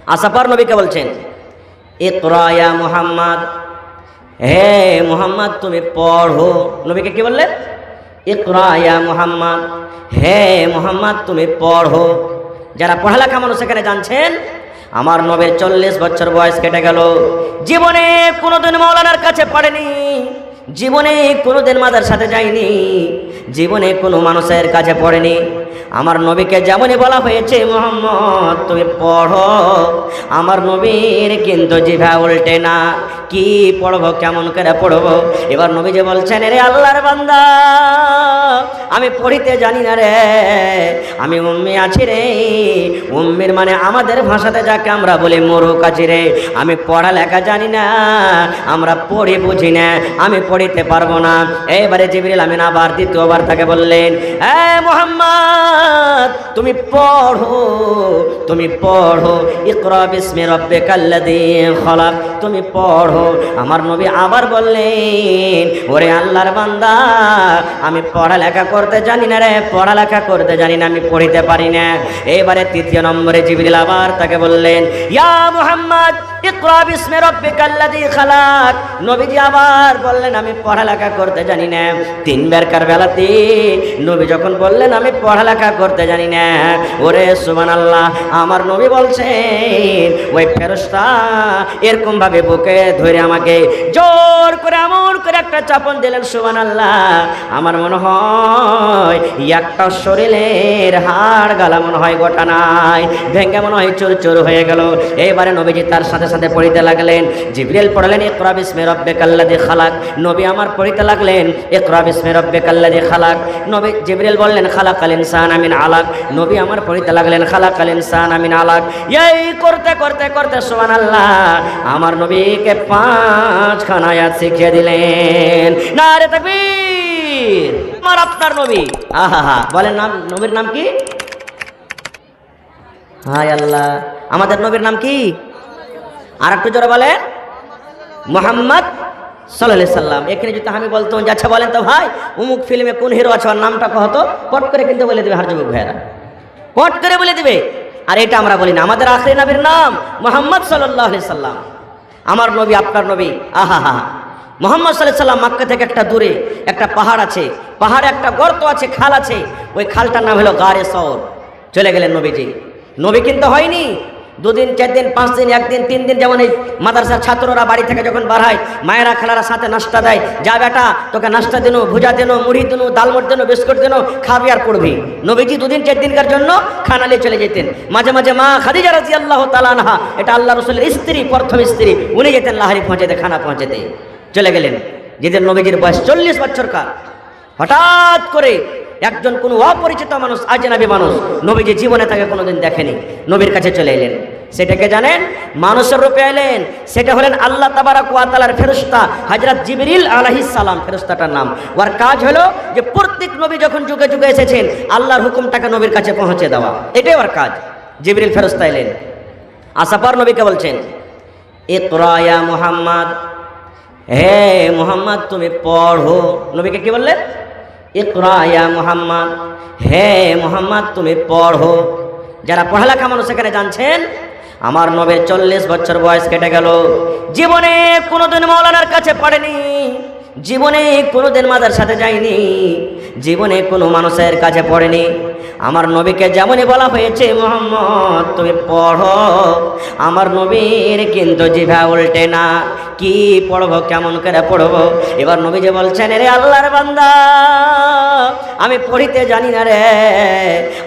আসার পর নবীকে বলছেন, ইকরা ইয়া মুহাম্মদ, হে মুহাম্মদ তুমি পড়ো। নবীকে কি বললেন? ইকরা ইয়া মুহাম্মদ, হে মুহাম্মদ তুমি পড়ো। যারা পড়ালেখা মানুষ এখানে জানছেন, আমার নবীর 40 বছর বয়স কেটে গেল, জীবনে কোনোদিন মাওলানার কাছে পড়েনি, জীবনে কোনোদিন মাদার সাথে যায়নি, জীবনে কোনো মানুষের কাছে পড়েনি। আমার নবীকে যেমনই বলা হয়েছে মুহাম্মদ তুমি পড়ো, আমার নবীর কিন্তু জিভা উল্টে না, কি পড়বো কেমন করে পড়বো। এবার নবী যে বলছেন, রে আল্লাহর বান্দা আমি পড়িতে জানি না রে, আমি উম্মি আছি রে। উম্মির মানে আমাদের ভাষাতে যাকে আমরা বলি মরুক আছি রে। আমি পড়ালেখা জানি না, আমরা পড়ি বুঝি না, আমি পড়িতে পারবো না। এবারে জিবরিল আমিন আবার দ্বিতীয়বার তাকে বললেন, এ মুহাম্মদ তুমি পড়ো, তুমি পড়ো, ইকরা বিসমি রাব্বিকাল্লাযী খলাক, তুমি পড়ো। আমার নবী আবার বললেন, ওরে আল্লাহর বান্দা আমি পড়ালেখা করতে জানি না রে, পড়ালেখা করতে জানি না, আমি পড়িতে পারি না। এবারে তৃতীয় নম্বরে জিবরিল আবার তাকে বললেন, ইয়া মুহাম্মদ ইকরা বিসমি রাব্বিকাল্লাযী খলাক। নবীজি আবার বললেন, আমি পড়ালেখা করতে জানি না। তিনবারকার বেলাতে নবী যখন বললেন আমি পড়ালেখা করতে জানি না, ওরে সুবহানাল্লাহ, আমার নবী বলছেন ওই ফেরেশতা এরকম ভাবে বুকে ধরে আমাকে জোর করে এমন করে একটা চাপন দিলেন, সুবহানাল্লাহ। আমার মনে হয় একটা শরীরের হাড় গালা মনে হয় গোটা নাই, ভেঙে মনে হয় চোর চোর হয়ে গেল। এবারে নবীজি তার সাথে সাথে পড়িতে লাগলেন। জিবরিল পড়লেন ইকরা বিসমি রাব্বিকাল্লাযী খালাক, নবী আমার পড়িতে লাগলেন ইকরা বিসমি রাব্বিকাল্লাযী খালাক। নবী জিবরিল বললেন খালাকাল ইনসানা মিন আলাক, নবী আমার পড়িতে লাগলেন খালাকাল ইনসানা মিন আলাক। এই করতে করতে করতে সুবহানাল্লাহ আমার নবীকে 5খানা আয়াত শিখিয়ে দিলেন। নারে তাকবীর। আমার আপনার নবী, আহা বলেন নাম, নবীর নাম কি? হায় আল্লাহ, আমাদের নবীর নাম কি? আর একটু জোরে বলেন, মুহাম্মদ সাল্লাল্লাহু আলাইহি সাল্লাম। এখানে যদি আমি বলতাম যে আচ্ছা বলেন তো ভাই অমুক ফিল্মে কোন হিরো আছে, ওর নামটা কহতো, পট করে কিন্তু বলে দেবে, হার যুবক ভাইয়েরা পট করে বলে দেবে। আর এটা আমরা বলি না, আমাদের আখেরি নবীর নাম মুহাম্মদ সাল্লাল্লাহু আলাইহি সাল্লাম। আমার নবী আপনার নবী, আহা মুহাম্মদ সাল্লাল্লাহু আলাইহি সাল্লাম মক্কা থেকে একটা দূরে একটা পাহাড় আছে, পাহাড়ে একটা গর্ত আছে, খাল আছে, ওই খালটার নাম হলো গারে সওর। চলে গেলেন নবীজি। নবী কিন্তু হয়নি 2 দিন 4 দিন 5 দিন 1 দিন 3 দিন, যেমন এই মাদ্রাসার ছাত্ররা বাড়ি থেকে যখন বার হয় মায়েরা খালারা সাথে নাস্তা দেয়, যা বেটা তোকে নাস্তা দিনো, ভুজা দিনো, মুড়ি দিনো, ডালমুট দিনো, বিস্কুট দিনো, খাবি আর পড়বি। নবীজি 2 দিন 4 দিনকার জন্য খানা নিয়ে চলে যেতেন। মাঝে মাঝে মা খাদিজা রাদিয়াল্লাহু তাআলা আনহা, এটা আল্লাহ রাসূলের স্ত্রী, প্রথম স্ত্রী, উনি যেতেন লাহারি পৌঁছাতে, খানা পৌঁছাতে। চলে গেলেন। যেদিন নবীজির বয়স 40 বছরকার, হঠাৎ করে একজন কোনো অপরিচিত মানুষ, আজনবী মানুষ, নবীজি জীবনে তাকে কোনোদিন দেখেনি, নবীর কাছে চলে এলেন। সেটাকে জানেন? মানুষের রূপে এলেন। সেটা হলেন আল্লাহ তাবারাক ওয়া তাআলার ফেরেশতা হযরত জিবরিল আলাইহিস সালাম। ফেরেশতাটার নাম, ওর কাজ হলো যে প্রত্যেক নবী যখন যুগে যুগে এসেছেন আল্লাহর হুকুমটাকে নবীর কাছে পৌঁছে দেওয়া, এটাই ওর কাজ। জিবরিল ফেরেশতা এলেন, আসার পর নবীকে বলছেন, ইকরা ইয়া মুহাম্মদ, হে মুহাম্মদ তুমি পড়ো। নবীকে কি বললেন? ইকরা ইয়া মুহাম্মদ, হে মুহাম্মদ তুমি পড়ো। যারা পড়ালেখা মানুষ এখানে জানছেন, আমার নবীর 40 বছর বয়স কেটে গেল, জীবনে কোনোদিন মাওলানার কাছে পড়েনি, জীবনে কোনোদিন মাদার সাথে যায়নি, জীবনে কোনো মানুষের কাছে পড়েনি। আমার নবীকে যেমনই বলা হয়েছে মুহাম্মদ তুমি পড়ো, আমার নবীর কিন্তু জিভা উল্টে না, কি পড়বো কেমন করে পড়বো। এবার নবী যে বলছেন, রে আল্লাহর বান্দা আমি পড়িতে জানি না রে,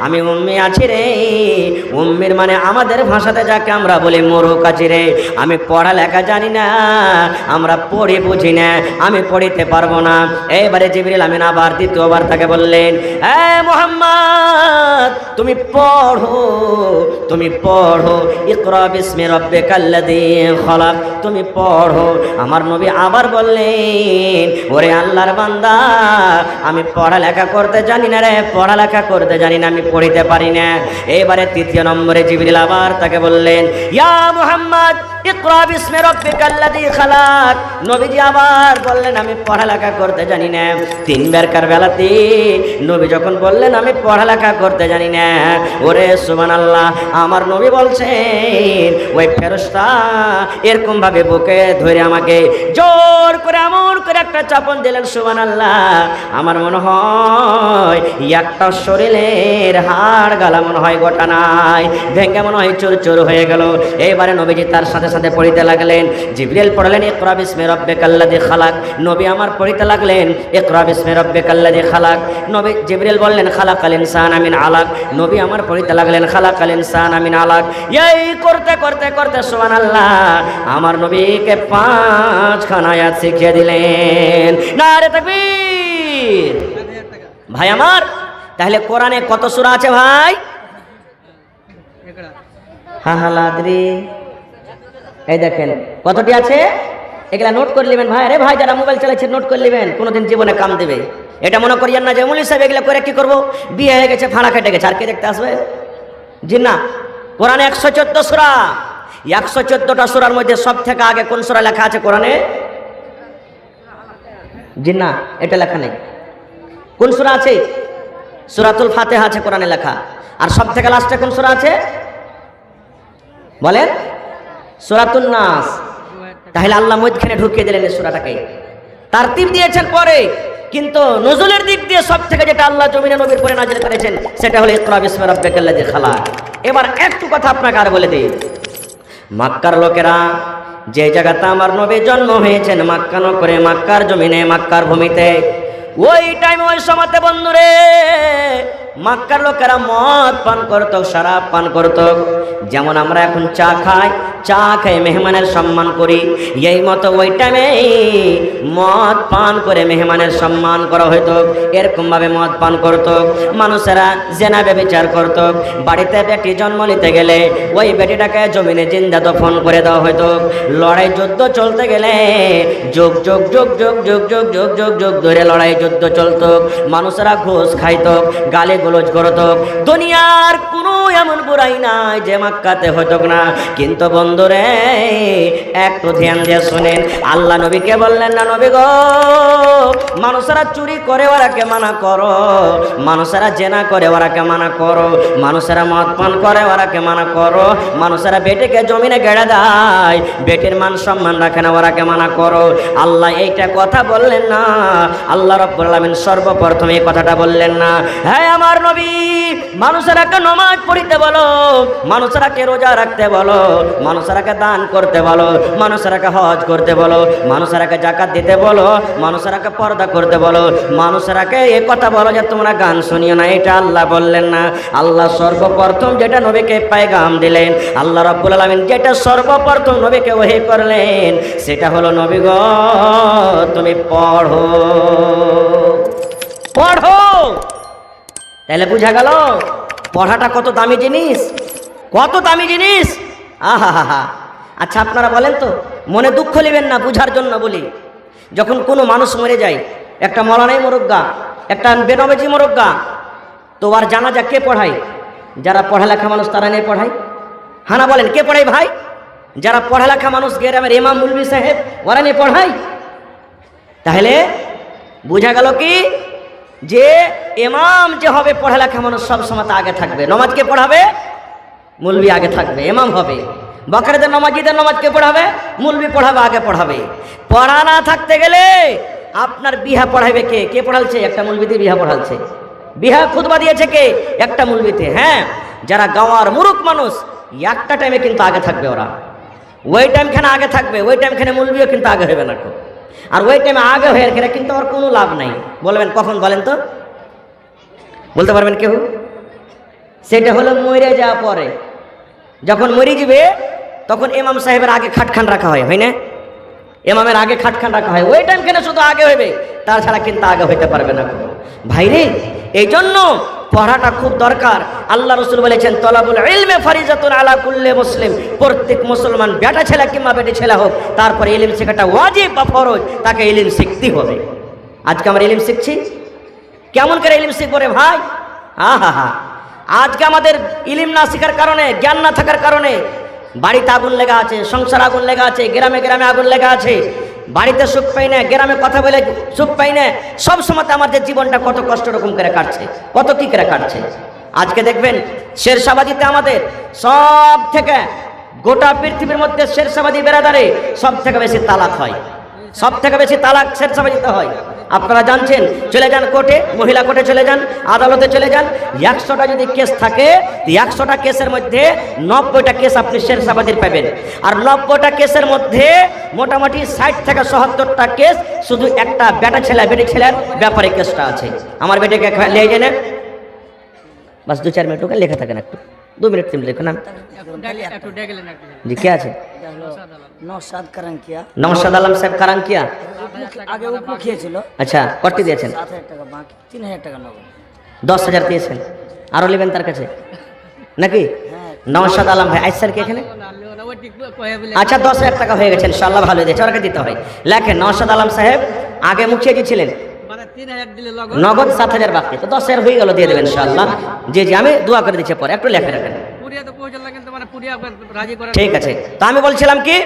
আমি উম্মি আছি রে। উম্মির মানে আমাদের ভাষাতে যাকে আমরা বলি মরুক আছি রে। আমি পড়ালেখা জানি না, আমরা পড়ি বুঝি না, আমি পড়িতে পারবো না। এবারে জিবরিল আমিন আবার দ্বিতীয়বার তাকে বললেন, এ মুহাম্মদ তুমি পড়ো, তুমি পড়ো, ইকরা বিসমি রাব্বিকাল্লাযী খলাক, তুমি পড়ো। আমার নবী আবার বললেন, ওরে আল্লাহর বান্দা আমি পড়ালেখা করতে জানি না রে, পড়ালেখা করতে জানি না, আমি পড়িতে পারি না। এবারে তৃতীয় নম্বরে জিবরিল আবার তাকে বললেন, ইয়া মুহাম্মদ ইকরা বিসমি রাব্বিকাল্লাযী খালাক। নবীজি আবার বললেন আমি পড়ালেখা করতে জানি না। তিনবারকার বেলাতে নবী যখন বললেন আমি পড়ালেখা করতে জানি না, ওরে সুবহানাল্লাহ, আমার নবী বলছেন ওই ফেরেশতা এরকম ভাবে বুকে ধরে আমাকে জোর করে এমন করে একটা চাপন দিলেন, সুবহানাল্লাহ, আমার মনে হয় একটা শরীরের হাড় গালা মনে হয় গোটা নাই, ভেঙে মনে হয় চুর চুর হয়ে গেল। এইবারে নবীজি তার সাথে সাথে পড়িতে লাগলেন। জিবরিল পড়লেন ইকরা বিসমি রাব্বিকাল্লাযী খালাক। নবী আমার পড়িতে লাগলেন ইকরা বিসমি রাব্বিকাল্লাযী খালাক। নবী জিবরিল বললেন খালাকাল ইনসানা মিন আলাক। নবী আমার পড়িতে লাগলেন খালাকাল ইনসানা মিন আলাক। এই করতে করতে করতে সুবহানাল্লাহ আমার নবীকে 5খানা আয়াত শিখিয়ে দিলেন। নারে তাকবীর। ভাই আমার, তাহলে কোরআনে কত সূরা আছে ভাই? হাহালাদ্রি, এই দেখেন কতটি আছে, এগুলা নোট করে নেবেন ভাই। আরে ভাই যারা মোবাইল চালাচ্ছেন নোট করে নেবেন, কোনোদিন জীবনে কাম দেবে। এটা মনে করিয়েন না যে মৌলভী সাহেব এগুলা করে কি করবো, বিয়ে হয়ে গেছে, ফাঁড়া কেটে গেছে, আর কে দেখতে আসবে? জি না, কোরআনে 114 সূরা। 114টা সূরার মধ্যে সব থেকে আগে কোন সূরা লেখা আছে কোরআনে? জি না, এটা লেখা নেই। কোন সূরা আছে? সূরাতুল ফাতিহা আছে কোরআনে লেখা। আর সব থেকে লাস্টে কোন সূরা আছে বলেন? সূরাতুন নাস। তাহলে আল্লাহ মধ্যখানে ঢুকিয়ে দিলেন এই সূরাটাকে, তারতিব দিয়েছেন পরে, কিন্তু নজুলের দিক দিয়ে সব থেকে যেটা আল্লাহ জমিনে নবীর পরে নাজিল করেছেন সেটা হলো ইকরা বিসমি রাব্বিকাল্লাযী খালাক। এবার একটু কথা আপনাকে আর বলে দিই, মক্কার লোকেরা যে জায়গাতে আমার নবী জন্ম হয়েছেন, মক্কা নগরে, মক্কার জমিনে, মক্কার ভূমিতে, ওই টাইমে ওই সময়তে বন্ধুরে মক্কার লোকেরা মদ পান করত, শরাব পান করত। যেমন আমরা এখন চা খাই, চা খেয়ে মেহমানের সম্মান করি, এই মতো ওই টাইমে মদ পান করে মেহমানের সম্মান করা হইতো। এরকমভাবে মদ পান করত। মানুষেরা জেনা ব্যভিচার করত। বাড়িতে বেটি জন্ম নিতে গেলে ওই বেটিটাকে জমিনে জিন্দা দফন করে দেওয়া হইতো। লড়াই যুদ্ধ চলতে গেলে যুগ যুগ যুগ যুগ যুগ যুগ যুগ যুগ যুগ ধরে লড়াই যুদ্ধ চলত। মানুষেরা ঘুষ খাইত, গালি গোলজ করত। দুনিয়ার কোনো এমন বুড়াই নাই যে মক্কাতে হইতো না। কিন্তু বন্ধুরে একটু ধ্যান দিয়ে শুনেন, আল্লাহ নবীকে বললেন না, নবী গো, মানুষেরা চুরি করে ওরাকে মানা করো, মানুষেরা জেনা করে ওরাকে মানা করো, মানুষেরা মদ পান করে ওরাকে মানা করো, মানুষেরা বেটিকে জমিনে গেড়ে দেয়, বেটির মান সম্মান রাখে না, ওরাকে মানা করো। আল্লাহ এইটা কথা বললেন না। আল্লাহ রাব্বুল আলামিন সর্বপ্রথম এই কথাটা বললেন না, হ্যাঁ আমার নবী, মানুষেরাকে নামাজ পড়িতে বলো, মানুষেরাকে রোজা রাখতে বলো, মানুষেরাকে দান করতে বলো, মানুষেরাকে হজ করতে বলো, মানুষেরাকে যাকাত দিতে বলো, মানুষেরাকে পর্দা করতে বলো, মানুষেরাকে এই কথা বলো যে তোমরা গান শুনিও না। এটা আল্লাহ বললেন না। আল্লাহ সর্বপ্রথম যেটা নবীকে পায়গাম দিলেন, আল্লাহ রাব্বুল আলামিন যেটা সর্বপ্রথম নবীকে ওহী করলেন, সেটা হলো নবী গো তুমি পড়ো, পড়ো। তাহলে বুঝা গেল পড়াটা কত দামি জিনিস, কত দামি জিনিস। আহা হা হা। আচ্ছা আপনারা বলেন তো, মনে দুঃখ নেবেন না, বুঝার জন্য বলি। যখন কোনো মানুষ মরে যায়, একটা মলানাই মোরগ্গা, একটা বেনবেজি মোরগ্গা, তো আর জানাজা কে পড়ায়? যারা পড়ালেখা মানুষ তারা নিয়ে পড়ায়। হানা বলেন কে পড়ায় ভাই? যারা পড়ালেখা মানুষ, গ্রামের ইমাম মুলবি সাহেব, ওরা নিয়ে পড়ায়। তাহলে বুঝা গেল কি যে ইমাম যে হবে পড়ালেখা মানুষ সব সময় আগে থাকবে। নমাজ কে পড়াবে? মুলবি আগে থাকবে, ইমাম হবে। বকরদের নমাজিদের নমাজ কে পড়াবে? মুলবি পড়াবে, আগে পড়াবে। পড়া না থাকতে গেলে আপনার বিহা পড়াবে কে? কে পড়ালছে? একটা মুলবিতে বিহা পড়ালছে। বিহা খুতবা দিয়েছে কে? একটা মুলবিতে। হ্যাঁ, যারা গাওয়ার মুরুখ মানুষ একটা টাইমে কিন্তু আগে থাকবে, ওরা ওই টাইমখানে আগে থাকবে, ওই টাইমখানে মুলবিও কিন্তু আগে হবে না। আর ওই টাইমে আগে হয়ে গেলে কিন্তু আর কোনো লাভ নাই। বলবেন কখন? বলেন তো, বলতে পারবেন কেউ? সেটা হলো মরে যাওয়া পরে। যখন মরে যাবে তখন ইমাম সাহেবের আগে খাটখান রাখা হয়, হয় না? ইমামের আগে খাটখান রাখা হয়, ওই টাইম কেন শুধু আগে হইবে, তাছাড়া কিন্তু আগে হইতে পারবে না ভাইরে। এই জন্য পড়াটা খুব দরকার। আল্লাহ রসুল বলেছেন তলাবুল ইলমে ফারিজাতুন আলা কুল্লি মুসলিম, প্রত্যেক মুসলমান বেটা ছেলে কিংবা বেটি ছেলে হোক, তারপরে ইলম শেখাটা ওয়াজিব বা ফরজ, তাকে ইলম শিখতেই হবে। আজকে আমরা ইলম শিখছি, কেমন করে ইলম শিখবো রে ভাই? আহা হা। আজকে আমাদের ইলম না শেখার কারণে, জ্ঞান না থাকার কারণে বাড়িতে আগুন লেগে আছে, সংসার আগুন লেগে আছে, গ্রামে গ্রামে আগুন লেগে আছে, বাড়িতে সুখ পাই না, গ্রামে কথা বলে সুখ পাই না, সব সময় আমাদের জীবনটা কত কষ্ট রকম করে কাটছে, কত কি করে কাটছে। আজকে দেখবেন শেরশাবাদীতে আমাদের সব থেকে, গোটা পৃথিবীর মধ্যে শেরশাবাদী বেরাদারে সব থেকে বেশি তালাক হয়, সব থেকে বেশি তালাক শেরশাবাদীতে হয়। আপনারা জানছেন, চলে যান কোর্টে, মহিলা কোর্টে চলে যান, আদালতে চলে যান, 100টা যদি কেস থাকে 100টা কেসের মধ্যে 90টা কেস আপনি শেরশাবাদীর পাবেন। আর 90টা কেসের মধ্যে মোটামুটি 60 থেকে 70টা কেস শুধু একটা বেটা ছেলে বেটি ছেলের ব্যাপারে কেসটা আছে। আমার বেটিকে লিয়ে জানেন, বাস 2-4 মিনিট ওকে লেখা থাকেন, একটু 2 মিনিট 3 মিনিট লিখুন। জি কে আছে? নওশাদ কারাঙ্কিয়া। নওশাদ আলম সাহেব কারাঙ্কিয়া আগে উপমুখী ছিল। আচ্ছা, কত দিয়েছেন? 7,000 টাকা বাকি, 3,000 টাকা নগদ। 10,000 দিয়েছেন, আরো নেবেন তার কাছে নাকি? নওশাদ আলম ভাই আইসার কি এখানে? আচ্ছা, 10,000 টাকা হয়ে গেছে ইনশাআল্লাহ, ভালো দিয়েছে, ওরাকে দিতে হয়। লেখেন, নওশাদ আলম সাহেব আগে মুখিয়ে ছিলেন, নগদ 7,000 বাকি, তো 10,000 হয়ে গেল, দিয়ে দেবেন ইনশাআল্লাহ। জি জি, আমি দোয়া করে দিচ্ছি, পরে একটু লেখে রাখেন। ঠিক আছে, তো আমি বলছিলাম কি,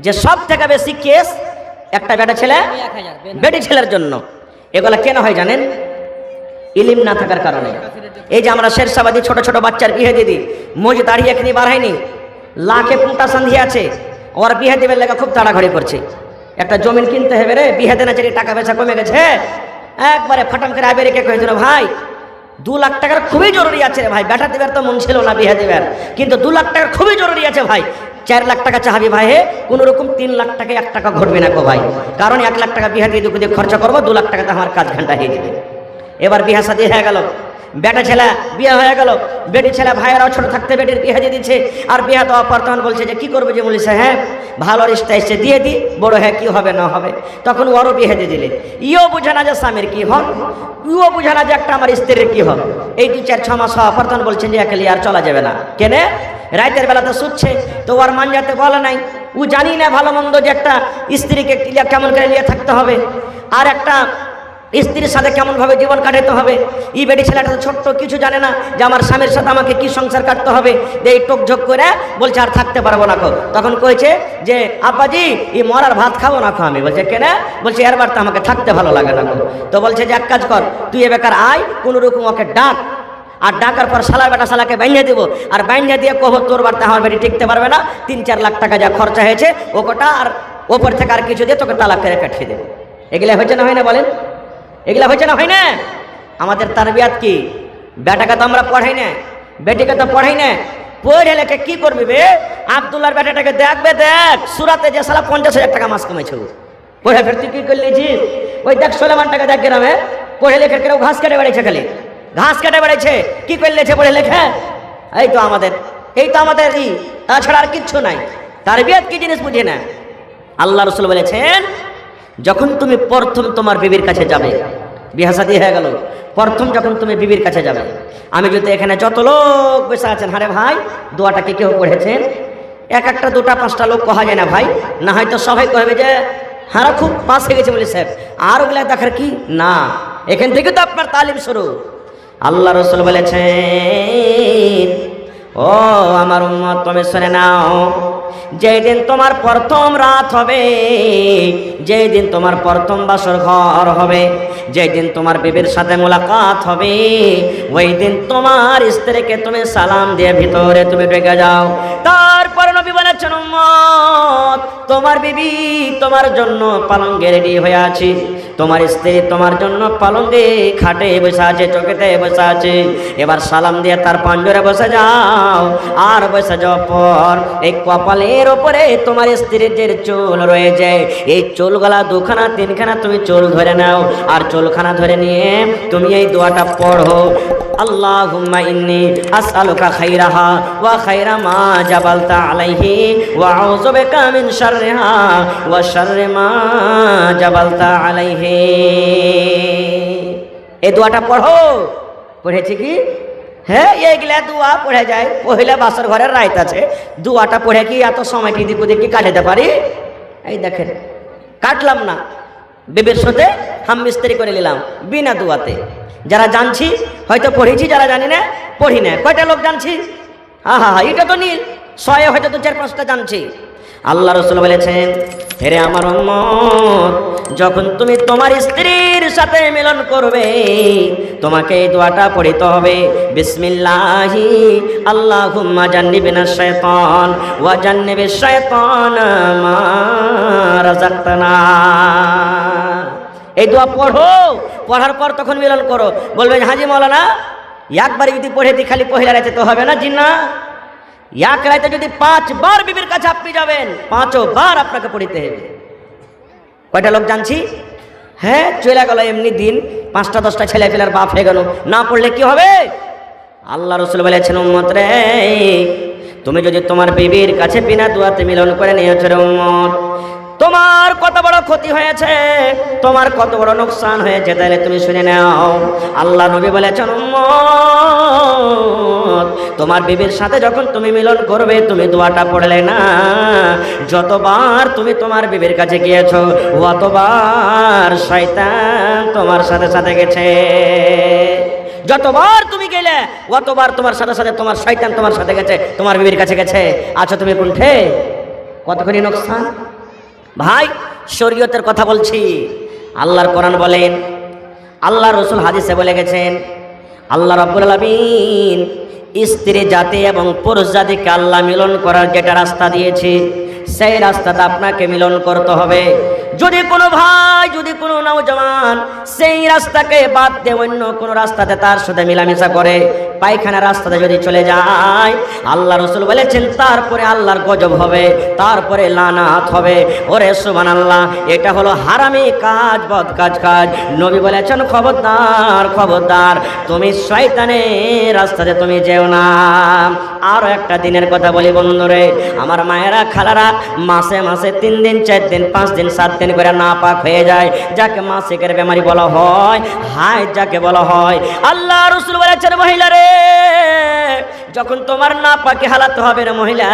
যে সব থেকে বেশি কেস একটা বেটা ছেলে বেটি ছেলের জন্য। এগুলা কেন হয় জানেন? ইলিম না থাকার কারণে। এই যে আমরা শেরশাবাদী ছোট ছোট বাচ্চার বিয়ে দিয়ে দিই, মজি দাঁড়িয়ে এখনই বাড়ায়নি, লাখে পুঁটা সন্ধিয়ে আছে, ওর বিয়ে দেবের লেগে খুব তাড়াঘড়ি করছে। একটা জমিন কিনতে হবে রে, বিয়ে দেনা চাই, টাকা পয়সা কমে গেছে, একবারে ফাটাম করে আবেরে কে কয়েছিল, ভাই 2 লাখ টাকার খুবই জরুরি আছে রে ভাই, বেটা দেবার তো মন ছিল না বিয়ে দেবার, কিন্তু 2 লাখ টাকার খুবই জরুরি আছে ভাই, 4 লাখ টাকা চাহাবি ভাই, হে কোনো রকম 3 লাখ টাকা 1 টাকা ঘটবে না গো ভাই, কারণ 1 লাখ টাকা বিয়ে দিয়ে দুপুরে খরচা করবো, 2 লাখ টাকাতে আমার কাজ ঘন্টা হয়ে যাবে। এবার বিয়ে শাদী হয়ে গেল, বেটা ছেলে বিয়ে হয়ে গেল, বেটি ছেলে ভাইয়েরাও ছোট থাকতে বেটির বিয়ে দিয়ে দিচ্ছে, আর বিয়ে তো অপরতন বলছে যে কি করবে, যে বলিছে হ্যাঁ ভালো রিস্তা এসে দিয়ে দিই, বড় হ্যাঁ কি হবে না হবে, তখন ওরও বিয়ে দিয়ে দিলে, ইও বুঝে না যে স্বামীর কি হন, ইও বুঝে না যে একটা আমার স্ত্রীর কি হন। এই 2-4-6 মাস অপরতন বলছেন যে একালি আর চলা যাবে না, কেনে রাতের বেলাতে শুচ্ছে, তো ওর মান যাতে বলে নাই, ও জানি না ভালো মন্দ যে একটা স্ত্রীকে কেমন করে নিয়ে থাকতে হবে, আর একটা স্ত্রীর সাথে কেমন ভাবে জীবন কাটাতে হবে। এই বেটি ছেলেটা তো ছোট্ট কিছু জানে না যে আমার স্বামীর সাথে আমাকে কি সংসার কাটতে হবে, যে এই টোকঝোক করে বলছে আর থাকতে পারবো না কো। তখন কইছে যে আব্বাজি এই মরার ভাত খাবো না খো। আমি বলছে কেন? বলছে এরবার তো আমাকে থাকতে ভালো লাগে না কো। তো বলছে যে এক কাজ কর, তুই এ বেকার আয়, কোনো রকম ওকে ডাক, আর ডাকার পর শালা বেটা শালাকে বাইন্ধে দেবো, আর বাইন্ধে দিয়ে কব তোর বাড়িতে আমার বেটি টিকতে পারবে না, 3-4 লাখ টাকা যা খরচা হয়েছে ও কোটা, আর ওপর থেকে আর কিছু দিয়ে তোকে তালাক করে কাটিয়ে দেবো। এগুলা হয়েছে না হয় না বলেন? এগুলা হয়েছে না হয় না? আমাদের তারবিয়াত কি? বেটাকে তো আমরা পড়াই না, বেটিকে তো পড়াই না, পড়ে লেখে কি করবি বে? আব্দুল্লাহর বেটাটাকে দেখবে, দেখ সুরাতে যে শালা 50,000 টাকা মাস কমেছে, পড়ে ফের তুই কি করলেছিস? ওই দেখ সোলেমান টাকা দেখ গ্রামে পড়ে লেখে কেউ ঘাস কেটে বেড়েছে, খালি ঘাস কেটে বেড়েছে, কি করলেছে পড়ে লেখে? এই তো আমাদের, এই তো আমাদের, তাছাড়া আর কিচ্ছু নাই। তারবিয়াত কি জিনিস বুঝি না। আল্লাহ রাসূল বলেছেন, যখন তুমি প্রথম তোমার বিবির কাছে যাবে, বিয়ে শাদী হয়ে গেল, প্রথম যখন তুমি বিবির কাছে যাবে, আমি যদি এখানে যত লোক বসে আছেন, হারে ভাই দোয়াটা কি কেউ পড়েছেন? এক একটা 2টা 5টা লোক কহা যায় না ভাই, না হয়তো সবাই কহবে যে হারা খুব পাস হয়ে গেছে বলে সাহেব, আর ওগুলা দেখার কি না, এখান থেকে তো আপনার তালিম শুরু। আল্লাহ রাসূল বলেছেন, ও আমার উম্মত তুমি শুনে নাও, যেদিন তোমার প্রথম রাত হবে, যেদিন তোমার প্রথম বাসর ঘর হবে, যেদিন তোমার বিবির সাথে মোলাকাত হবে, ওই দিন তোমার স্ত্রীকে তুমি সালাম দিয়ে ভিতরে তুমি ঢুকে যাও। তারপর নবী বলেছেন, উম্মত তোমার বিবি তোমার জন্য পালঙ্গে রেডি হয়ে আছে, তোমার স্ত্রী তোমার জন্য পালঙ্গে খাটে বসে আছে, চোখেতে বসে আছে, এবার সালাম দিয়ে তার পাঞ্জরে বসে যাও। আর বসে যাওয়ার পর এই কপালের ওপরে তোমার স্ত্রীর যে চুল রয়েছে, এই চুলগুলা 2-3খানা তুমি চুল ধরে নাও, আর চুলখানা ধরে নিয়ে তুমি এই দোয়াটা পড়ো, আল্লাহুম্মা ইন্নী আসআলুকা খাইরাহা ওয়া খাইরা মা জাবালতা আলাইহি ওয়া আউযু বিকা মিন শাররিহা ওয়া শাররি মা জাবালতা আলাইহি। এই দোয়াটা পড়ো। পড়েছি কি? হ্যাঁ, এইগুলা দোয়া পড়ে যায়। পহিলা বাসর ঘরের রাইত আছে, দোয়াটা পড়ে কি এত সময়টি দিক ওদিক কি কাটাতে পারি? এই দেখেন, কাটলাম না, বিবির সাথে হাম মিস্ত্রি করে নিলাম বিনা দোয়াতে। যারা জানছি হয়তো পড়েছি, যারা জানি না পড়ি না। কয়টা লোক জানছি? হা হা হা, এটা তো নীল, ছয়ে হয়তো 2-4-5টা জানছি। আল্লাহ রাসূল বলেছেন, হেরে আমার উম্মত, যখন তুমি তোমার স্ত্রীর সাথে মিলন করবে তোমাকে এই দোয়াটা পড়তে হবে, বিসমিল্লাহি আল্লাহুম্মা জান্নিবিনাশ শাইতান ওয়া জান্নিবিশ শাইতানা মা রাযাকতানা। এই দোয়া পড়ো, পড়ার পর তখন মিলন করো। বলবেন হাজি মাওলানা একবার যদি পড়ে দিই খালি পহিলা রাতে তো হবে না? জি না, এক রাতে যদি 5 বার বিবির কাছে আপনি যাবেন 5 বার আপনাকে পড়িতে হবে। কয়টা লোক জানছি? হ্যাঁ, চলে গেল এমনি দিন, 5টা-10টা ছেলে পেলার বাপ হয়ে গেল, না পড়লে কি হবে? আল্লাহ রাসূল বলেছেন, উম্মত রে, তুমি যদি তোমার বিবির কাছে বিনা দোয়াতে মিলন করে নিয়েছো রে উম্মত, তোমার কত বড় ক্ষতি হয়েছে, তোমার কত বড় নোকসান হয়েছে, তাহলে তুমি শুনে নাও। আল্লাহ নবী বলেছেন, উম্মত, তোমার বিবির সাথে যখন তুমি মিলন করবে তুমি দোয়াটা পড়লে না, যতবার তুমি তোমার বিবির কাছে গিয়েছো অতবার শয়তান তোমার সাথে সাথে গেছে। যতবার তুমি গেলে অতবার তোমার সাথে সাথে তোমার শয়তান তোমার সাথে গেছে, তোমার বিবির কাছে গেছে। আচ্ছা তুমি কোনঠে কতখানি নোকসান? ভাই শরীয়তের কথা বলছি, আল্লাহর কোরআন বলেন, আল্লাহ রাসূল হাদিসে বলে গেছেন, আল্লাহ রাব্বুল আলামিন স্ত্রী জাতি এবং পুরুষ জাতিকে আল্লাহ মিলন করার যেটা রাস্তা দিয়েছে সেই রাস্তাতে আপনাকে মিলন করতে হবে। যদি কোনো ভাই, যদি কোনো নওজওয়ান সেই রাস্তাকে বাদ দিয়ে অন্য কোনো রাস্তাতে তার সাথে মিলামিশা করে পায়খানা রাস্তাতে যদি চলে যায়, আল্লাহ রাসূল বলেছেন তারপরে আল্লাহর গজব হবে, তারপরে লানাত হবে। ওরে সুবহানাল্লাহ, এটা হলো হারামি কাজ, বদ কাজ। নবী বলেছেন খবরদার খবরদার, তুমি শয়তানের রাস্তাতে তুমি যেও না। আরো একটা দিনের কথা বলি বন্ধুরে, আমার মায়েরা খালারা মাসে মাসে 3 দিন 4 দিন 5 দিন 7 দিন করে নাপাক হয়ে যায়, যাকে মাসিকের বেমারি বলা হয়, হায় যাকে বলা হয়। আল্লাহ রাসূল বলেছেন, মহিলা রে, যখন তোমার নাপাকে হালাতে হবে রে মহিলা,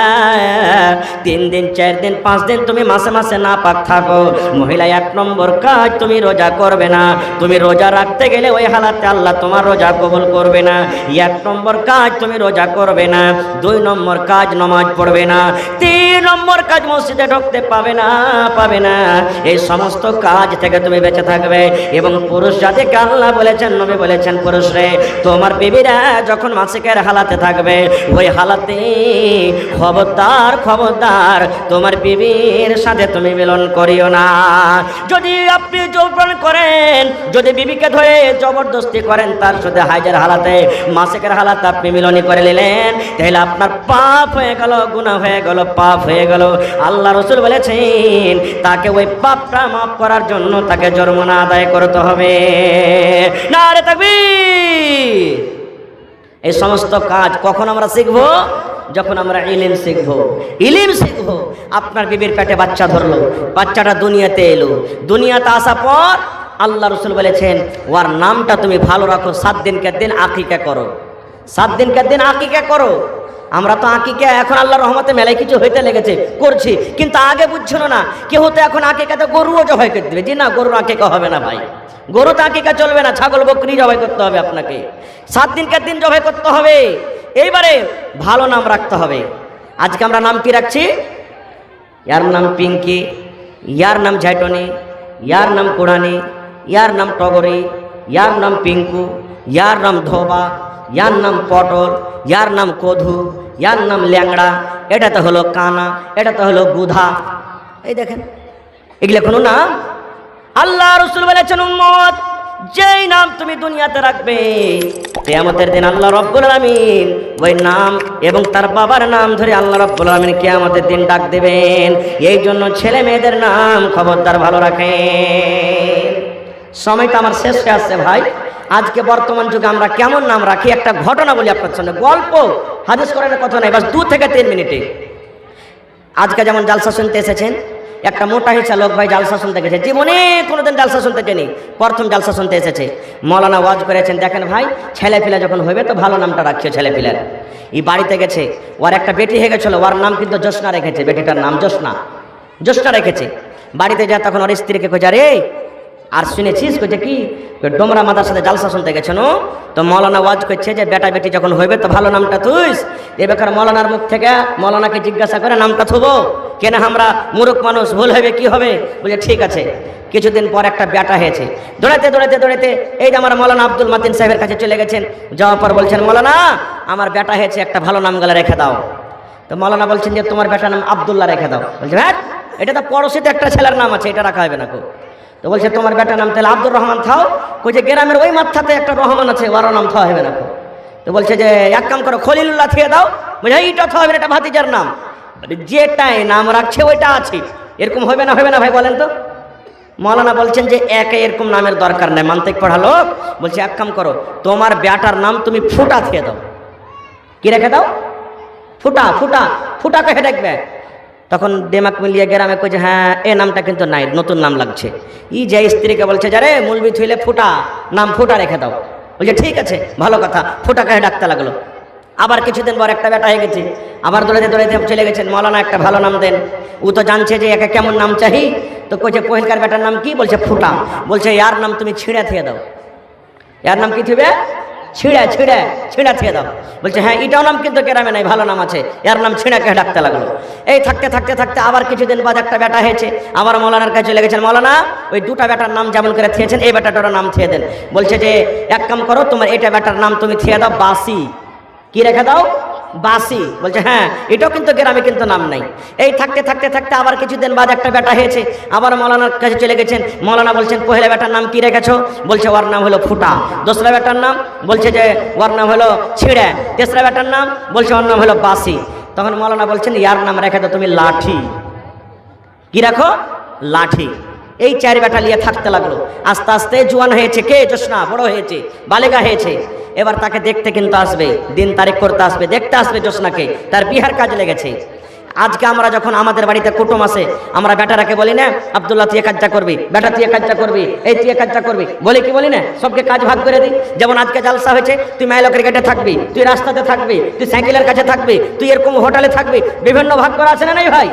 3 দিন 4 দিন 5 দিন তুমি মাসে মাসে নাপাক থাকো, মহিলা 1 নম্বর কাজ তুমি রোজা করবে না। তুমি রোজা রাখতে গেলে ওই হালাতে আল্লাহ তোমার রোজা কবুল করবে না। 1 নম্বর কাজ তুমি রোজা করবে না, 2 নম্বর কাজ নামাজ পড়বে না, 3 নম্বর কাজ মসজিদে ঢুকতে পাবে না। এই সমস্ত কাজ থেকে তুমি বেঁচে থাকবে। এবং পুরুষ জাতিকে আল্লাহ বলেছেন, নবী বলেছেন, পুরুষ রে, তোমার বিবিরা যখন মাসিকের হালাতে থাকবে ওই হালাতে খবরদার খবরদার তোমার বিবির সাথে তুমি মিলন করিও না। যদি আপনি যৌবন করেন, যদি বিবিকে ধরে জবরদস্তি করেন তার সাথে হাইজের হালাতে মাসিকের হালাতে আপনি মিলনই করে নিলেন, তাহলে আপনার পাপ হয়ে গেল, গুনাহ হয়ে গেল, পাপ হয়ে গেল। আল্লাহ রাসূল বলেছেন তাকে ওই পাপটা মাফ করার জন্য তাকে জরিমানা আদায় করতে হবে। নারে তাকবীর। এই সমস্ত কাজ কখন আমরা শিখবো? যখন আমরা ইলম শিখবো। ইলম শিখবো। আপনার বিবির পেটে বাচ্চা ধরলো, বাচ্চাটা দুনিয়াতে এলো, দুনিয়াতে আসার পর আল্লাহ রাসূল বলেছেন ওর নামটা তুমি ভালো রাখো, 7 দিনকার দিন আকিকা করো, 7 দিনকার দিন আকিকা করো। আমরা তো আকিকা এখন আল্লাহর রহমতে মেলায় কিছু হইতে লেগেছে, করছি, কিন্তু আগে বুঝছিল না। কেউ তো এখন আকিকাতে গরুও জবাই করে দেবে। জি না, গরুর আকিকা হবে না ভাই, গরু তো আকিকা চলবে না, ছাগল বকরি জবাই করতে হবে আপনাকে, 7 দিনকার দিন জবাই করতে হবে। এইবারে ভালো নাম রাখতে হবে। আজকে আমরা নাম কি রাখছি? ইয়ার নাম পিঙ্কি, ইয়ার নাম ঝাইটনি, ইয়ার নাম কোড়ানি, ইয়ার নাম টগরি, ইয়ার নাম পিঙ্কু, ইয়ার নাম ধোবা, ইয়ার নাম পটল, ইয়ার নাম কধু, ইয়ার নাম ল্যাংড়া, এটা তো হলো কানা, এটা তো হলো গুধা। এই দেখেন এগুলো কোনো নাম? আল্লাহ রাসূল বলেছেন উম্মত, যেই নাম তুমি দুনিয়াতে রাখবে কিয়ামতের দিন আল্লাহ রাব্বুল আলামিন ওই নাম এবং তার বাবার নাম ধরে আল্লাহ রাব্বুল আলামিন কিয়ামতের দিন ডাক দেবেন। এই জন্য ছেলে মেয়েদের নাম খবরদার ভালো রাখেন। সময়টা আমার শেষ হয়ে আসছে ভাই। আজকে বর্তমান যুগে আমরা কেমন নাম রাখি একটা ঘটনা বলি আপনার সামনে, গল্প, হাদিস কোরআনের কথা নাই, বাস 2 থেকে 3 মিনিটে। আজকে যেমন জালসা শুনতে এসেছেন, একটা মোটা হিসা লোক ভাই জালসা শুনতে গেছে, জীবনে কোনোদিন জালসা শুনতে যায়নি, প্রথম জালসা শুনতে এসেছে। মৌলানা ওয়াজ করেছেন, দেখেন ভাই ছেলে পিলা যখন হইবে তো ভালো নামটা রাখিও ছেলে পিলার। এই বাড়িতে গেছে, ওর একটা বেটি হয়ে গেছিল, ওর নাম কিন্তু জোসনা রেখেছে, বেটিটার নাম জোসনা রেখেছে। বাড়িতে যা তখন ওর স্ত্রীকে খোঁজা, রে আর শুনেছিস কইছে কি ডোমরা মাদার সাথে জালসা শুনতে গেছে নো, তো মৌলানা ওয়াজ করছে যে বেটা বেটি যখন হইবে তো ভালো নামটা তুইস। এ বেকার মৌলানার মুখ থেকে মৌলানাকে জিজ্ঞাসা করে নামটা থুবো কেন, আমরা মূর্খ মানুষ, ভুল হবে কি হবে। বলে ঠিক আছে। কিছুদিন পর একটা বেটা হয়েছে, দৌড়াতে দৌড়াতে দৌড়াতে এই যে আমার মৌলানা আব্দুল মাতিন সাহেবের কাছে চলে গেছেন। যাওয়ার পর বলছেন মৌলানা আমার বেটা হয়েছে, একটা ভালো নাম গলা রেখে দাও। তো মৌলানা বলছেন যে তোমার বেটার নাম আব্দুল্লাহ রেখে দাও। বলছে হ্যাঁ এটা তো পড়োশিতে একটা ছেলের নাম আছে, এটা রাখা হবে না। তো বলছে তোমার বেটার নাম তাহলে আব্দুর রহমান থাও। কইছে গ্রামের ওই মাথাতে একটা রহমান আছে, ওর নাম থাওয়া হবে না। তো বলছে যে এক কাম করো খলিলুল্লাহ থেকে দাও। বলছে এইটা থাওয়া হবে না, এটা ভাতিজার নাম। যেটাই নাম রাখছে ওইটা আছে, এরকম হবে না হবে না ভাই বলেন তো। মৌলানা বলছেন যে একে এরকম নামের দরকার নেই, মান্তিক পড়ালো। বলছে এক কাম করো তোমার বেটার নাম তুমি ফুটা থেকে দাও। কি রেখে দাও? ফুটা। ফুটা ফুটা কে দেখবে। তখন দেমাক মিলিয়ে গ্রামে কইছে হ্যাঁ এ নামটা কিন্তু নাই, নতুন নাম লাগছে। ই যে স্ত্রীকে বলছে যারে মুলবি থইলে ফুটা, নাম ফুটা রেখে দাও। বলছে ঠিক আছে ভালো কথা, ফুটা কাহে ডাকতে লাগলো। আবার কিছুদিন পর একটা বেটা হয়ে গেছে, আবার দৌড়াতে দৌড়াতে চলে গেছেন মৌলানা একটা ভালো নাম দেন। ও তো জানছে যে একে কেমন নাম চাহি, তো কইছে পহিলকার বেটার নাম কি? বলছে ফুটা। বলছে ইয়ার নাম তুমি ছিঁড়া থেকে দাও। ইয়ার নাম কি থিবে? ছিঁড়া ছিঁড়া ছিঁড়া থেকে দাও। বলছে হ্যাঁ এটাও নাম কিন্তু গ্রামে নাই, ভালো নাম আছে, এর নাম ছিঁড়াকে ডাকতে লাগলো। এই থাকতে থাকতে থাকতে আবার কিছুদিন বাদ একটা বেটা হয়েছে, আবার মৌলানার কাছে চলে গেছেন। মৌলানা ওই দুটা বেটার নাম যেমন করে থিয়েছেন এই বেটাটারও নাম থিয়ে দেন। বলছে যে এক কাম করো তোমার এটা বেটার নাম তুমি থিয়ে দাও বাসি। কি রেখে দাও? বাসি। বলছে হ্যাঁ এটাও কিন্তু গ্রামে কিন্তু নাম নাই। এই থাকতে থাকতে থাকতে আবার কিছুদিন বাদ একটা বেটা হয়েছে, আবার মৌলানার কাছে চলে গেছেন। মৌলানা বলছেন পহেলা বেটার নাম কি রেখেছো? বলছে ওর নাম হলো ফুটা। দোসরা বেটার নাম? বলছে যে ওর নাম হলো ছিঁড়ে। তেসরা বেটার নাম? বলছে ওর নাম হলো বাসি। তখন মৌলানা বলছেন ইয়ার নাম রেখে দাও তুমি লাঠি। কি রাখো? লাঠি। এই চার বেটা নিয়ে থাকতে লাগলো। আস্তে আস্তে জোয়ান হয়েছে কে? জোসনা বড় হয়েছে, বালিকা হয়েছে। এবার তাকে দেখতে কিন্তু আসবে, দিন তারিখ করতে আসবে, দেখতে আসবে জোসনাকে, তার বিহার কাজ লেগেছে। আজকে আমরা যখন আমাদের বাড়িতে কুটুম আসে, আমরা বেটারাকে বলি না আব্দুল্লাহ তুই কাজটা করবি, বেটা তুই কাজটা করবি, এই তুই কাজটা করবি, বলি কি বলি না? সবকে কাজ ভাগ করে দিই। যেমন আজকে জালসা হয়েছে, তুই মাইলকের গেটে থাকবি, তুই রাস্তাতে থাকবি, তুই সাইকেলের কাছে থাকবি, তুই এরকম হোটেলে থাকবি, বিভিন্ন ভাগ করা আছে না নাই ভাই?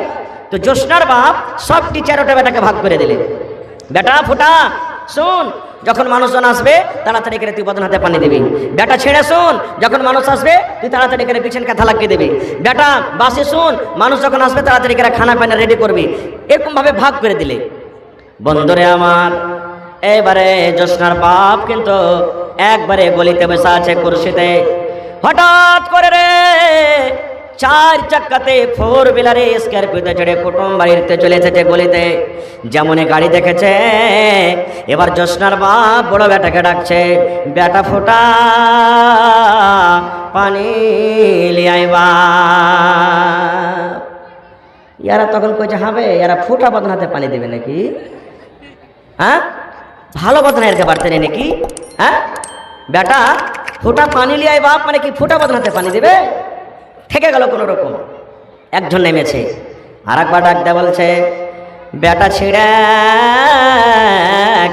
তো জোসনার বাপ সব টিচারটা বেটাকে ভাগ করে দিলে। বেটা ফুটা শোন, যখন মানুষজন আসবে তাড়াতাড়ি করে তুই বদন হাতে পানি দিবি। বেটা ছেড়ে শোন, যখন মানুষ আসবে তুই তাড়াতাড়ি করে পিছন কাঁথা লাগিয়ে দিবি। বেটা বাসে শোন, মানুষ যখন আসবে তাড়াতাড়ি করে খানা পানি রেডি করবি। এরকম ভাবে ভাগ করে দিলে। বন্ধুরে আমার, এবারে জোসনার বাপ কিন্তু একবারে গলিতে বসে আছে কুরসিতে। হঠাৎ করে রে চার চাক্কাতে ফোর বিলারে স্করপিওতে চড়ে কুটুম বাড়িতে চলে এসেছে গলিতে। যেমনে গাড়ি দেখেছে, এবার জোসনার বাপ বড় বেটাকে ডাকছে, বেটা ফোটা পানি লিয়াইবা। ইয়ারা তখন কইছে হবে এরা ফুটা বদনাতে পানি দেবে নাকি? হ্যাঁ ভালো বদনা এরকে বাড়তে নেই নাকি? হ্যাঁ বেটা ফুটা পানি লিয়াই বাপ মানে কি ফুটা বদনাতে পানি দেবে? থেকে গেল কোনো রকম। একজন নেমেছে, আর একবার ডাক দেয়া বলছে বেটা ছিঁড়ে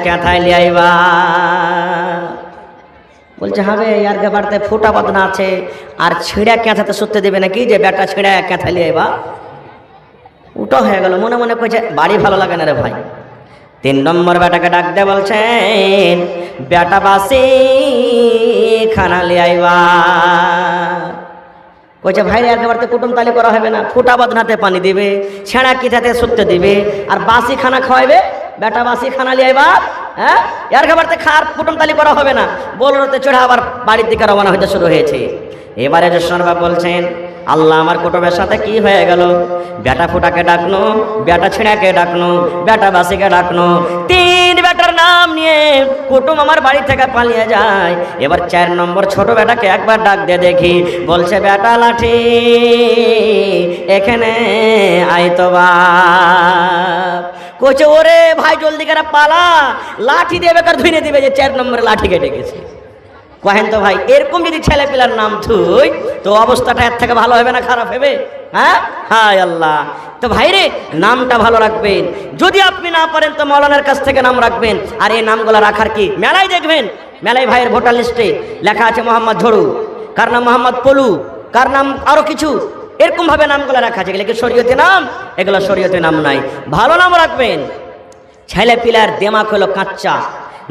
কেথায় লিয়াইবা। বলছে হবে ইয়ারকে বাড়তে ফুটা বদনা আছে, আর ছিঁড়ে কেঁথাতে সত্যি দেবে নাকি যে বেটা ছিঁড়ে কেথায় লিয়াইবা? উটো হয়ে গেল। মনে মনে কইছে বাড়ি ভালো লাগে না রে ভাই। 3 নম্বর বেটাকে ডাক দে বলছেন বেটা বাসি খানা লিয়াইবা। কইছে ভাই রে একেবারে কুটুম তালি করা হবে না, ফুটা বদনাতে পানি দিবে, ছেঁড়া কিথাতে সত্যি দিবে, আর বাসি খানা খাওয়াবে। বেটা বাসি খানা লিয়াইবা। হ্যাঁ এর খাবারতে খার কুটুম তালি করা হবে না। বোলেরোতে চড়ে আবার বাড়ির দিকে রওনা হইতে শুরু হয়েছে। এবারে জোসনার বাপ বলছেন আল্লাহ আমার কুটুমের সাথে কি হয়ে গেল? বেটা ফুটাকে ডাকনো, বেটা ছিঁড়াকে ডাকনো, বেটা বাসিকে ডাকনো, 3 বেটার নাম নিয়ে কুটুম আমার বাড়ি থেকে পালিয়ে যায়। এবার 4 নম্বর ছোট বেটাকে একবার ডাক দিয়ে দেখি। বলছে বেটা লাঠি এখানে আইতো বাপ। কইছে ওরে ভাই জলদি করে পালা, লাঠি দিয়ে বেকার ধুইনে দিবে যে 4 নম্বরে লাঠি কেটে গেছে। কহেন তো ভাই এরকম যদি ছেলে পিলার নাম থুই তো অবস্থাটা এর থেকে ভালো হবে না খারাপ হবে? হ্যাঁ হায় আল্লাহ। তো ভাই রে নামটা ভালো রাখবেন। যদি আপনি না পারেন তো মৌলানার কাছ থেকে নাম রাখবেন। আর এই নামগুলো রাখার কি মেলায় দেখবেন, মেলায় ভাইয়ের ভোটার লিস্টে লেখা আছে মোহাম্মদ ঝড়ু, কার নাম মোহাম্মদ পলু, কার নাম আরো কিছু, এরকম ভাবে নামগুলো রাখা আছে। এগুলো কি শরীয়তে নাম? এগুলো শরীয়তে নাম নাই। ভালো নাম রাখবেন। ছেলে পিলার দেমাক হলো কাচ্চা।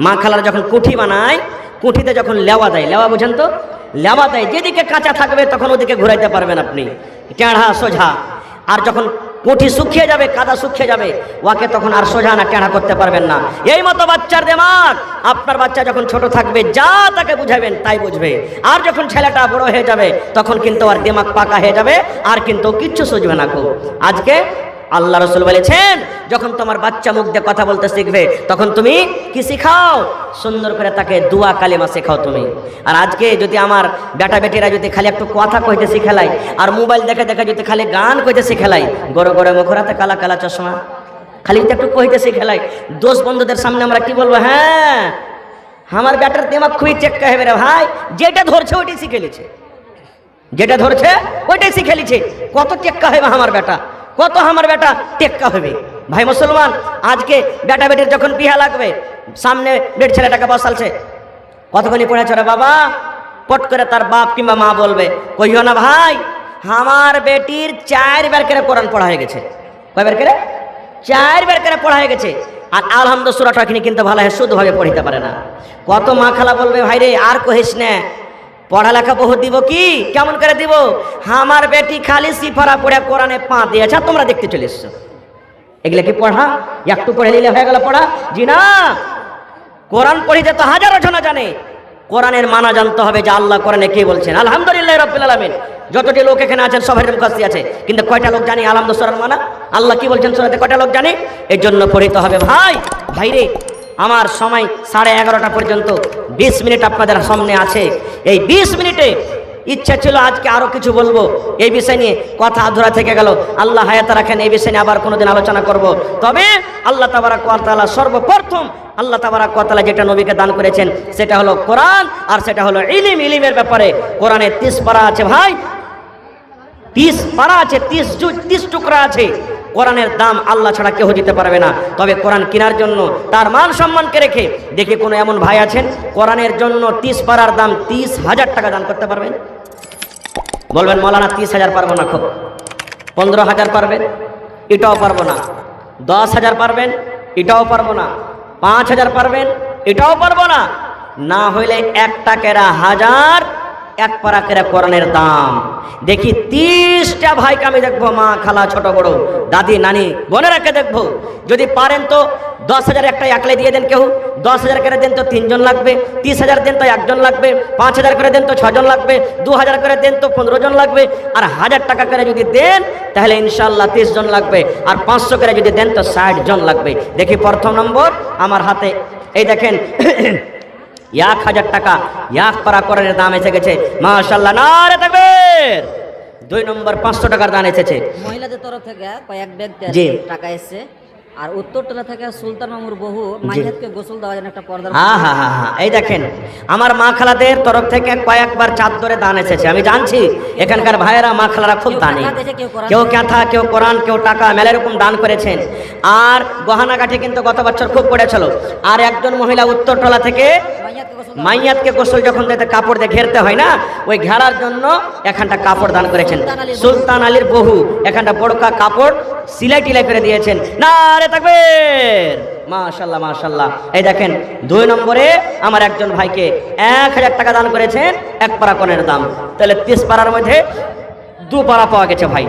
মা খালারা যখন কুঠি বানায়, কুঠিতে যখন লেওয়া দেয়, লেওয়া বুঝেন তো, লেওয়া দেয় যেদিকে কাঁচা থাকবে তখন ওদিকে ঘুরাইতে পারবেন আপনি, টেঁড়া সোজা। আর যখন কুঠি শুকিয়ে যাবে, কাদা শুকিয়ে যাবে, ওকে তখন আর সোজা না টেঁড়া করতে পারবেন না। এই মতো বাচ্চার দেমাগ, আপনার বাচ্চা যখন ছোট থাকবে যা তাকে বুঝাবেন তাই বুঝবে। আর যখন ছেলেটা বড় হয়ে যাবে তখন কিন্তু আর দেমাগ পাকা হয়ে যাবে, আর কিন্তু কিচ্ছু সুঝবে না। খুব আজকে আল্লাহ রসুল বলেছেন, যখন তোমার বাচ্চা মুখ দিয়ে কথা বলতে শিখবে তখন তুমি কি শিখাও? সুন্দর করে তাকে দুয়া কালিমা শেখাও তুমি। আর আজকে যদি আমার বেটা বেটিরা যদি খালি একটু কথা কইতে শিখেলাই, আর মোবাইল দেখে দেখে যদি খালি গান কইতে শিখেলাই, গড়ে গড়ে মুখরাতে কালা কালা চশমা, খালি একটু কইতে শিখেলাই, দোষ বন্ধুদের সামনে আমরা কি বলবো? হ্যাঁ, আমার বেটার দিমাগ খুবই চেক্কা হবে রে ভাই, যেটা ধরছে ওইটাই শিখে লিছে, যেটা ধরছে ওইটাই শিখে লিছে। কত টেক্কা হবে আমার বেটা, কত আমার বেটা টেক্কা হবে। ভাই মুসলমান, আজকে বেটা বেটির যখন বিহা লাগবে, সামনে বেট ছেলেটাকে বসালছে, কতক্ষণই পড়েছে রে বাবা, পট করে তার বাপ কিংবা মা বলবে, কইও না ভাই, আমার বেটির 4 বার করে কোরআন পড়া হয়ে গেছে। কয়বার করে? 4 বার করে পড়া হয়ে গেছে। আর আলহামদুলিল্লাহ সূরাটা কিন্তু ভালো হয় শুদ্ধভাবে পড়িতে পারে না। কত মা খালা বলবে, ভাই রে আর কহিস না, পড়ালেখা বহু দিব কি, কেমন করে দিব? আমার বেটি খালি সিফারা পড়ে কোরআনে পা দিয়েছে, তোমরা দেখতে চলে এসছো। এগুলা কি পড়া? একটু পড়ে নিলে হয়ে গেল পড়া? জি না, কোরআন পড়িতে তো হাজারো জন জানে। কোরআনের মানা জানতে হবে যে আল্লাহ কোরআনে কি বলছেন। আলহামদুলিল্লাহ রাব্বিল আলামিন, যতটি লোক এখানে আছেন সবাই মুখাস্তি আছে, কিন্তু কয়টা লোক জানি আলহামদুলিল্লাহ সূরার মানা, আল্লাহ কি বলছেন সূরাতে, কয়টা লোক জানি? এই জন্য পড়িতে হবে ভাই। ভাইরে আমার সময় 11:30 পর্যন্ত 20 মিনিট আপনাদের সামনে আছে। এই 20 মিনিটে ইচ্ছা ছিল আজকে আরো কিছু বলবো, এই বিষয় নিয়ে কথা আধুরা থেকে গেল। আল্লাহ হায়াত রাখেন, এই বিষয় নিয়ে আবার কোনোদিন আলোচনা করব। তবে আল্লাহ তাবারাক ওয়া তাআলা সর্বপ্রথম আল্লাহ তাবারাক ওয়া তাআলা যেটা নবীকে দান করেছেন সেটা হলো কোরআন, আর সেটা হলো ইলম। ইলমের ব্যাপারে কোরআনে 30 পারা আছে ভাই, 30 পারা আছে, 30 টুকরা আছে। কোরআনের দাম আল্লাহ ছাড়া কেউ দিতে পারবে না। তবে কোরআন কেনার জন্য তার মান সম্মানকে রেখে দেখি কোনো এমন ভাই আছেন কোরআনের জন্য 30 পারার দাম 30,000 টাকা দান করতে পারবেন? বলবেন মৌলানা 30,000 পারবো না, খুব 15,000 পারবেন, এটাও পারবো না। 10,000 পারবেন, এটাও পারবো না। 5,000 পারবেন, এটাও পারবো না। না হইলে 1 টাকার 1000 1 পারা করে কোরআনের দাম। দেখি 30টা ভাইকে আমি দেখবো, মা খালা ছোট বড় দাদি নানি বোনেরাকে দেখবো। যদি পারেন তো 10,000 একটা একলে দিয়ে দেন, কেউ 10,000 করে দেন তো 3 জন লাগবে, 30,000 দেন তো 1 জন লাগবে, 5,000 করে দেন তো 6 জন লাগবে, 2,000 করে দেন তো 15 জন লাগবে, আর 1000 টাকা করে যদি দেন তাহলে ইনশাআল্লাহ 30 জন লাগবে, আর 500 করে যদি দেন তো 60 জন লাগবে। দেখি প্রথম নম্বর আমার হাতে, এই দেখেন 1000 টাকা 1 পারা কোরআনের দাম এসে গেছে, মাশাআল্লাহ, নারে তাকবীর। 2 নম্বর 500 টাকার দান এসেছে মহিলাদের তরফ থেকে কয়েক ব্যক্তি জি। টাকা এসেছে। আর উত্তরতলা থেকে সুলতান মামুর বহু মাইয়াতকে গোসল দেওয়ার জন্য একটা পর্দা। হ্যাঁ হ্যাঁ হ্যাঁ হ্যাঁ, এই দেখেন আমার মা খালাদের তরফ থেকে কয়েকবার চাদরে দান এসেছে। আমি জানছি এখানকার ভাইয়েরা মা খালারা খুব দানি, কেউ কাঁথা, কেউ কোরআন, কেউ টাকা, মেলা রকম দান করেছেন। আর গহনাগাঠি কিন্তু গত বছর খুব পড়েছিল। আর একজন মহিলা উত্তরতলা থেকে মাইয়াতকে গোসল যখন দিতে কাপড় দিয়ে ঘেরতে হয় না, ওই ঘেরার জন্য এখানটা কাপড় দান করেছেন। সুলতান আলীর বহু এখানটা বড়কা কাপড় সিলাই টিলাই করে দিয়েছেন। নারে তাকবীর, মাশাআল্লাহ মাশাআল্লাহ। এই দেখেন 2 নম্বরে আমার একজন ভাইকে 1000 টাকা দান করেছেন 1 পারা কোরআনের দাম। তাহলে 30 পারার মধ্যে 2 পারা পাওয়া গেছে ভাই।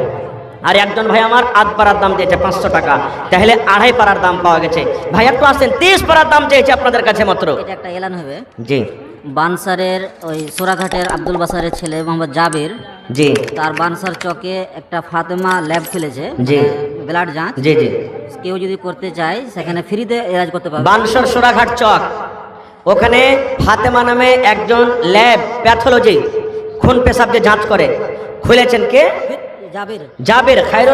আর একজন ভাই আমার 8 পারার দাম দিয়েছে 500 টাকা, তাহলে 2.5 পারার দাম পাওয়া গেছে। ভাই একটু আসেন, 30 পারার দাম চেয়েছে আপনাদের কাছে মাত্র। এটা একটা এলান হবে। জি, বানসারের ওই সোরাঘাটের আব্দুল বাসারের ছেলে মোহাম্মদ জাবির, জি, তার বানসার চকে একটা ফাতেমা ল্যাব খুলেছে, জি, ব্লাড যাঁচ। জি, জি, কেউ যদি করতে চায় সেখানে ফ্রিতে এলাজ করতে পারবে। বানসর সোরাঘাট চক, ওখানে ফাতেমা নামে একজন ল্যাব প্যাথোলজি খুন পেশাব যে যাঁচ করে খুলেছেন। কে? জাবির। জাবির খায়রুল